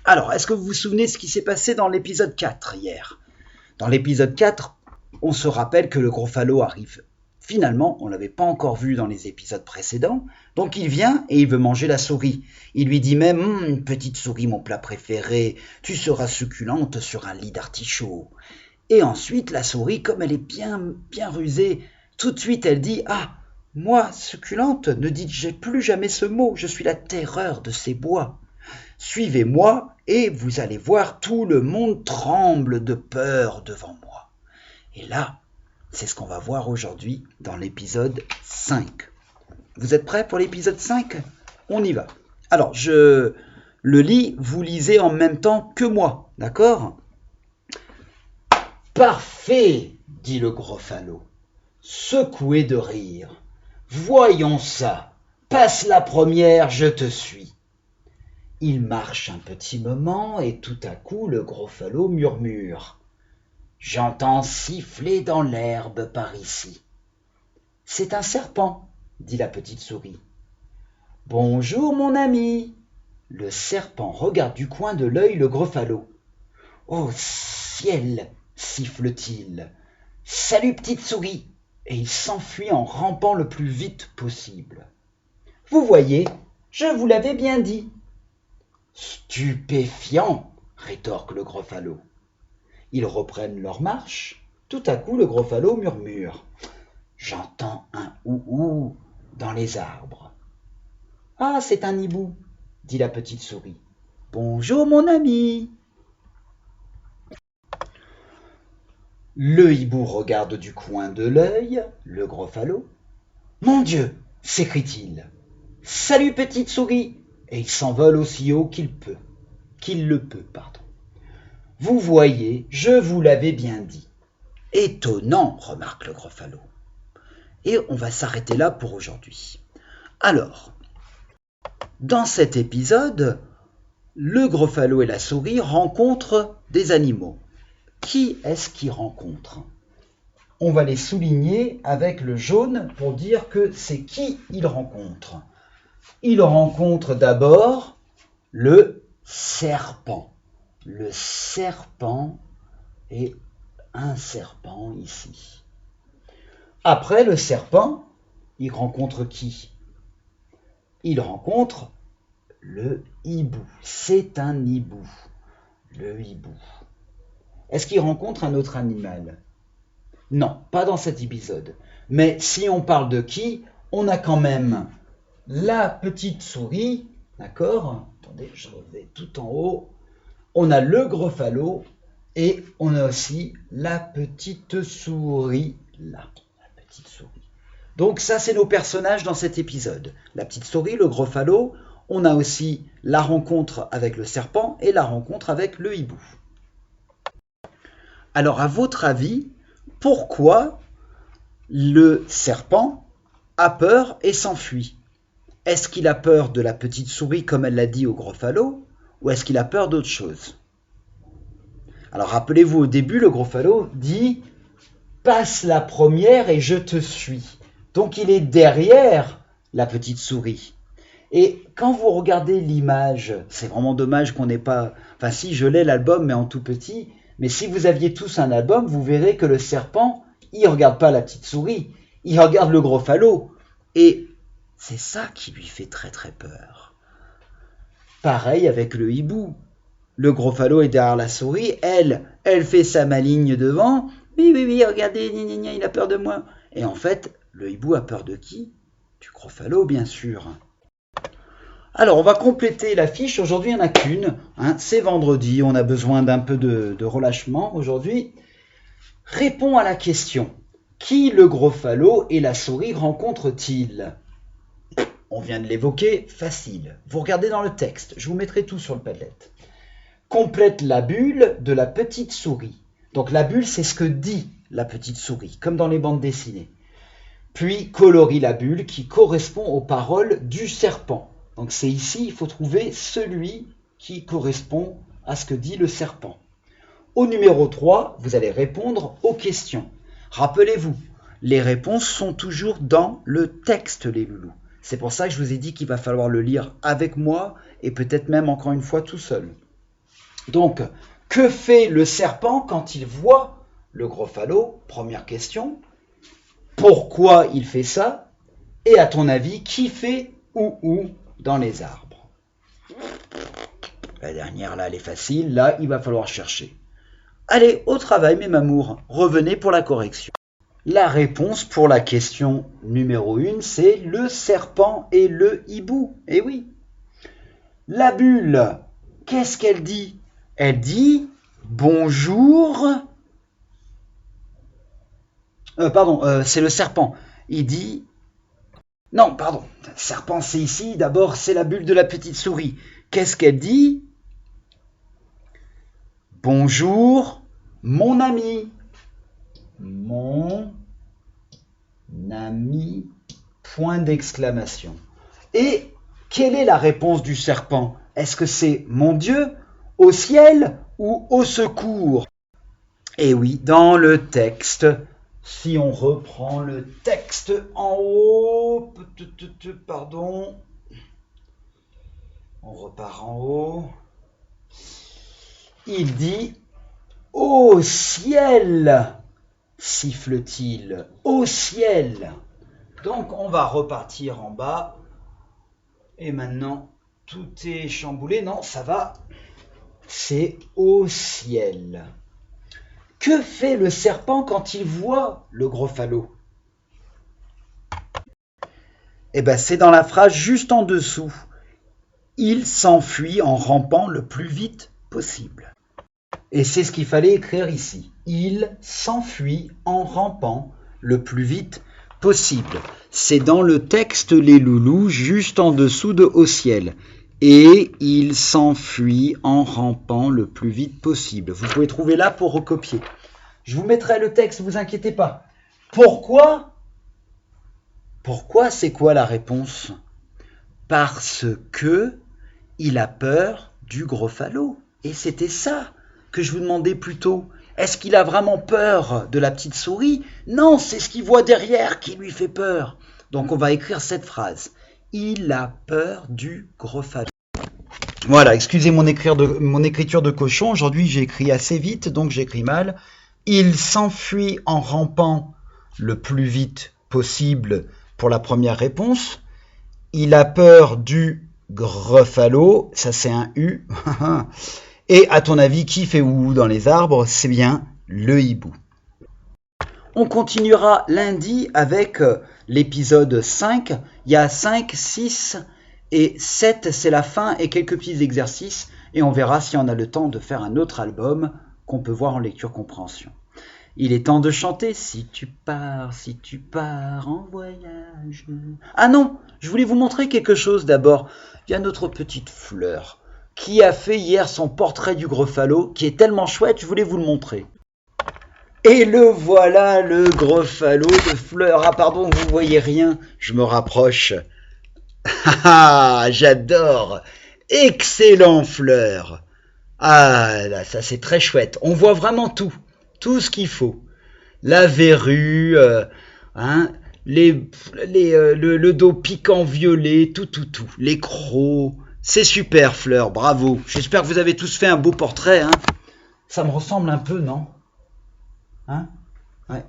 Alors, est-ce que vous vous souvenez de ce qui s'est passé dans l'épisode 4 hier? Dans l'épisode 4, on se rappelle que le Gruffalo arrive. Finalement, on ne l'avait pas encore vu dans les épisodes précédents, donc il vient et il veut manger la souris. Il lui dit même petite souris, mon plat préféré, tu seras succulente sur un lit d'artichaut. » Et ensuite, la souris, comme elle est bien rusée, tout de suite elle dit « Ah, moi, succulente, ne dites plus jamais ce mot, je suis la terreur de ces bois. Suivez-moi et vous allez voir, tout le monde tremble de peur devant moi. » Et là, c'est ce qu'on va voir aujourd'hui dans l'épisode 5. Vous êtes prêts pour l'épisode 5? On y va. Alors, je le lis, vous lisez en même temps que moi, d'accord? Parfait, dit le Gruffalo, secoué de rire. Voyons ça, passe la première, je te suis. Il marche un petit moment et tout à coup le Gruffalo murmure. J'entends siffler dans l'herbe par ici. C'est un serpent, dit la petite souris. Bonjour mon ami. Le serpent regarde du coin de l'œil le Gruffalo. Oh ciel, siffle-t-il. Salut petite souris. Et il s'enfuit en rampant le plus vite possible. Vous voyez, je vous l'avais bien dit. Stupéfiant, rétorque le Gruffalo. Ils reprennent leur marche. Tout à coup, le Gruffalo murmure. J'entends un ou dans les arbres. Ah, c'est un hibou, dit la petite souris. Bonjour mon ami. Le hibou regarde du coin de l'œil le Gruffalo. Mon Dieu, s'écrie-t-il. Salut petite souris. Et il s'envole aussi haut qu'il le peut. Vous voyez, je vous l'avais bien dit. Étonnant, remarque le Gruffalo. Et on va s'arrêter là pour aujourd'hui. Alors, dans cet épisode, le Gruffalo et la souris rencontrent des animaux. Qui est-ce qu'ils rencontrent? On va les souligner avec le jaune pour dire que c'est qui ils rencontrent. Ils rencontrent d'abord le serpent. Le serpent est un serpent ici. Après le serpent, il rencontre qui? Il rencontre le hibou. C'est un hibou. Le hibou. Est-ce qu'il rencontre un autre animal? Non, pas dans cet épisode. Mais si on parle de qui, on a quand même la petite souris, d'accord? Attendez, je vais tout en haut. On a le Gruffalo et on a aussi la petite souris là. La petite souris. Donc ça, c'est nos personnages dans cet épisode. La petite souris, le Gruffalo. On a aussi la rencontre avec le serpent et la rencontre avec le hibou. Alors, à votre avis, pourquoi le serpent a peur et s'enfuit? Est-ce qu'il a peur de la petite souris comme elle l'a dit au Gruffalo ou est-ce qu'il a peur d'autre chose? Alors rappelez-vous, au début, le Gruffalo dit « Passe la première et je te suis ». Donc il est derrière la petite souris. Et quand vous regardez l'image, c'est vraiment dommage qu'on n'ait pas... Enfin si, je l'ai l'album, mais en tout petit. Mais si vous aviez tous un album, vous verrez que le serpent, il ne regarde pas la petite souris, il regarde le Gruffalo. Et c'est ça qui lui fait très très peur. Pareil avec le hibou. Le Gruffalo est derrière la souris, elle fait sa maligne devant. Oui, regardez, il a peur de moi. Et en fait, le hibou a peur de qui? Du Gruffalo, bien sûr. Alors, on va compléter la fiche. Aujourd'hui, il n'y en a qu'une. C'est vendredi, on a besoin d'un peu de relâchement aujourd'hui. Réponds à la question. Qui le Gruffalo et la souris rencontrent-ils? On vient de l'évoquer, facile. Vous regardez dans le texte, je vous mettrai tout sur le Padlet. Complète la bulle de la petite souris. Donc la bulle, c'est ce que dit la petite souris, comme dans les bandes dessinées. Puis colorie la bulle qui correspond aux paroles du serpent. Donc c'est ici, il faut trouver celui qui correspond à ce que dit le serpent. Au numéro 3, vous allez répondre aux questions. Rappelez-vous, les réponses sont toujours dans le texte, les loulous. C'est pour ça que je vous ai dit qu'il va falloir le lire avec moi et peut-être même encore une fois tout seul. Donc, que fait le serpent quand il voit le Gruffalo? Première question. Pourquoi il fait ça? Et à ton avis, qui fait où dans les arbres? La dernière, là, elle est facile. Là, il va falloir chercher. Allez, au travail, mes mamours. Revenez pour la correction. La réponse pour la question numéro 1, c'est le serpent et le hibou. Eh oui. La bulle, qu'est-ce qu'elle dit? Elle dit bonjour. C'est le serpent. Il dit... Non, pardon. Serpent, c'est ici. D'abord, c'est la bulle de la petite souris. Qu'est-ce qu'elle dit? Bonjour, mon ami. Mon ami, point d'exclamation. Et quelle est la réponse du serpent? Est-ce que c'est mon Dieu, au ciel ou au secours? Eh oui, dans le texte, si on reprend le texte en haut, pardon, on repart en haut, il dit « Au ciel !» siffle-t-il, au ciel. Donc on va repartir en bas. Et maintenant, tout est chamboulé. Non, ça va. C'est au ciel. Que fait le serpent quand il voit le Gruffalo? Eh bien, c'est dans la phrase juste en dessous. Il s'enfuit en rampant le plus vite possible. Et c'est ce qu'il fallait écrire ici. Il s'enfuit en rampant le plus vite possible. C'est dans le texte Les Loulous, juste en dessous de Au ciel. Et il s'enfuit en rampant le plus vite possible. Vous pouvez trouver là pour recopier. Je vous mettrai le texte, ne vous inquiétez pas. Pourquoi? Pourquoi, c'est quoi la réponse? Parce que il a peur du Gruffalo. Et c'était ça que je vous demandais plus tôt. Est-ce qu'il a vraiment peur de la petite souris? Non, c'est ce qu'il voit derrière qui lui fait peur. Donc on va écrire cette phrase. Il a peur du Gruffalo. Voilà, excusez mon écriture de cochon. Aujourd'hui, j'ai écrit assez vite, donc j'écris mal. Il s'enfuit en rampant le plus vite possible pour la première réponse. Il a peur du Gruffalo. Ça, c'est un U. Et à ton avis, qui fait où dans les arbres? C'est bien le hibou. On continuera lundi avec l'épisode 5. Il y a 5, 6 et 7, c'est la fin et quelques petits exercices. Et on verra si on a le temps de faire un autre album qu'on peut voir en lecture-compréhension. Il est temps de chanter si tu pars en voyage. Ah non, je voulais vous montrer quelque chose d'abord. Il y a notre petite Fleur qui a fait hier son portrait du Gruffalo, qui est tellement chouette, je voulais vous le montrer. Et le voilà, le Gruffalo de Fleur. Ah pardon, vous voyez rien, je me rapproche. Ah, j'adore. Excellent Fleur. Ah là, ça c'est très chouette. On voit vraiment tout ce qu'il faut. La verrue, le dos piquant violet, tout. Les crocs. C'est super, Fleur, bravo. J'espère que vous avez tous fait un beau portrait. Hein. Ça me ressemble un peu, non? Hein? Ouais.